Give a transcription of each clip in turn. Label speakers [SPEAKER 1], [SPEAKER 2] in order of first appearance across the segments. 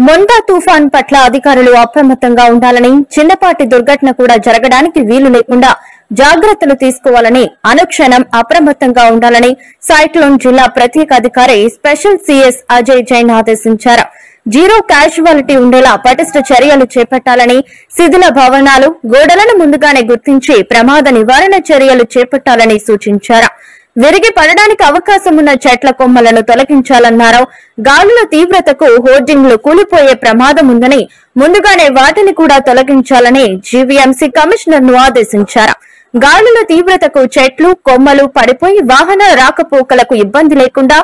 [SPEAKER 1] మొండా తుఫాన్ పట్ల అధికారులు అప్రమత్తంగా ఉండాలని, చిన్నపాటి దుర్ఘటన కూడా జరగడానికి వీలు లేకుండా జాగ్రత్తలు తీసుకోవాలని, అనుక్షణం అప్రమత్తంగా ఉండాలని సైక్లోన్ జిల్లా ప్రత్యేక అధికారి స్పెషల్ సిఎస్ అజయ్ జైన్ ఆదేశించారు. జీరో క్యాజువాలిటీ ఉండేలా పటిష్ట చర్యలు చేపట్టాలని, శిథిల భవనాలు, గోడలను ముందుగానే గుర్తించి ప్రమాద నివారణ చర్యలు చేపట్టాలని సూచించారు. విరిగి పడడానికి అవకాశం ఉన్న చెట్ల కొమ్మలను తొలగించాలన్నారు. గాలుల తీవ్రతకు హోర్డింగ్లు కూలిపోయే ప్రమాదం ఉందని ముందుగానే వాటిని కూడా తొలగించాలని జీవీఎంసీ కమిషనర్ ను ఆదేశించారు. గాలుల తీవ్రతకు చెట్లు కొమ్మలు పడిపోయి వాహన రాకపోకలకు ఇబ్బంది లేకుండా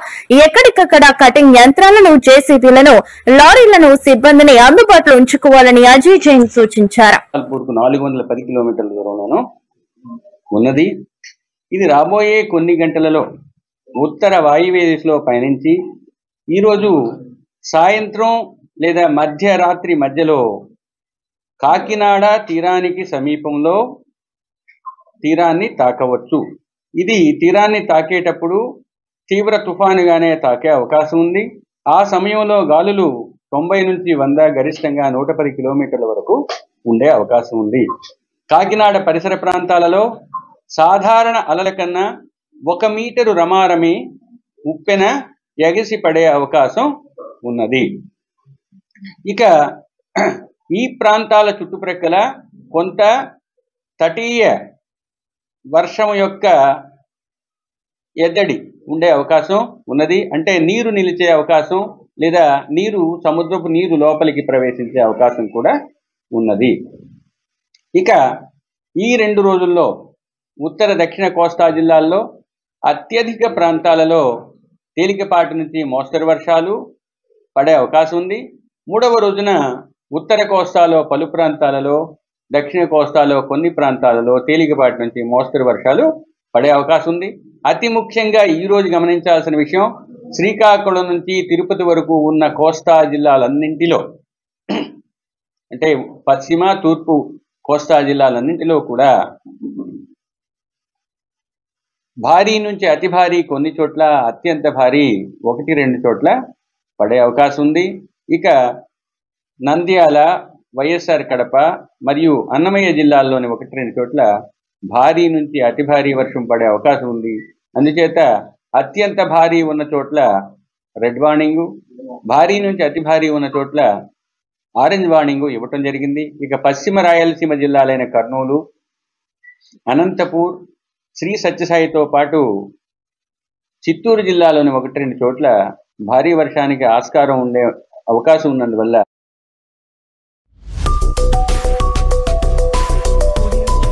[SPEAKER 1] ఎక్కడికక్కడ కటింగ్ యంత్రాలను, జేసీబీలను, లారీలను, సిబ్బందిని అందుబాటులో ఉంచుకోవాలని అజయ్ జైన్ సూచించారు.
[SPEAKER 2] 410 కిలోమీటర్ల దూరంలోనూ ఉన్నది. ఇది రాబోయే కొన్ని గంటలలో ఉత్తర వాయువ్య దిశలో పయనించి ఈరోజు సాయంత్రం లేదా మధ్యరాత్రి మధ్యలో కాకినాడ తీరానికి సమీపంలో తీరాన్ని తాకవచ్చు. ఇది తీరాన్ని తాకేటప్పుడు తీవ్ర తుఫానుగానే తాకే అవకాశం ఉంది. ఆ సమయంలో గాలులు 90 నుంచి 100, గరిష్టంగా 110 కిలోమీటర్ల వరకు ఉండే అవకాశం ఉంది. కాకినాడ పరిసర ప్రాంతాలలో సాధారణ అలల కన్నా 1 మీటరు రమారమి ఉప్పెన ఎగసి పడే అవకాశం ఉన్నది. ఇక ఈ ప్రాంతాల చుట్టుప్రక్కల కొంత తటీయ వర్షం యొక్క ఎద్దడి ఉండే అవకాశం ఉన్నది. అంటే నీరు నిలిచే అవకాశం లేదా సముద్రపు నీరు లోపలికి ప్రవేశించే అవకాశం కూడా ఉన్నది. ఇక ఈ 2 రోజుల్లో ఉత్తర దక్షిణ కోస్తా జిల్లాల్లో అత్యధిక ప్రాంతాలలో తేలికపాటి నుంచి మోస్తరు వర్షాలు పడే అవకాశం ఉంది. 3వ రోజున ఉత్తర కోస్తాలో పలు ప్రాంతాలలో, దక్షిణ కోస్తాలో కొన్ని ప్రాంతాలలో తేలికపాటి నుంచి మోస్తరు వర్షాలు పడే అవకాశం ఉంది. అతి ముఖ్యంగా ఈరోజు గమనించాల్సిన విషయం, శ్రీకాకుళం నుంచి తిరుపతి వరకు ఉన్న కోస్తా జిల్లాలన్నింటిలో, అంటే పశ్చిమ తూర్పు కోస్తా జిల్లాలన్నింటిలో కూడా భారీ నుంచి అతి భారీ, కొన్ని చోట్ల అత్యంత భారీ 1-2 చోట్ల పడే అవకాశం ఉంది. ఇక నంద్యాల, వైఎస్ఆర్ కడప మరియు అన్నమయ్య జిల్లాల్లోని 1-2 చోట్ల భారీ నుంచి అతి భారీ వర్షం పడే అవకాశం ఉంది. అందుచేత అత్యంత భారీ ఉన్న చోట్ల రెడ్ వార్నింగు, భారీ నుంచి అతి భారీ ఉన్న చోట్ల ఆరెంజ్ వార్నింగు ఇవ్వటం జరిగింది. ఇక పశ్చిమ రాయలసీమ జిల్లాలైన కర్నూలు, అనంతపూర్, శ్రీ సత్యసాయితో పాటు చిత్తూరు జిల్లాలోని 1-2 చోట్ల భారీ వర్షానికి ఆస్కారం ఉండే అవకాశం ఉన్నందువల్ల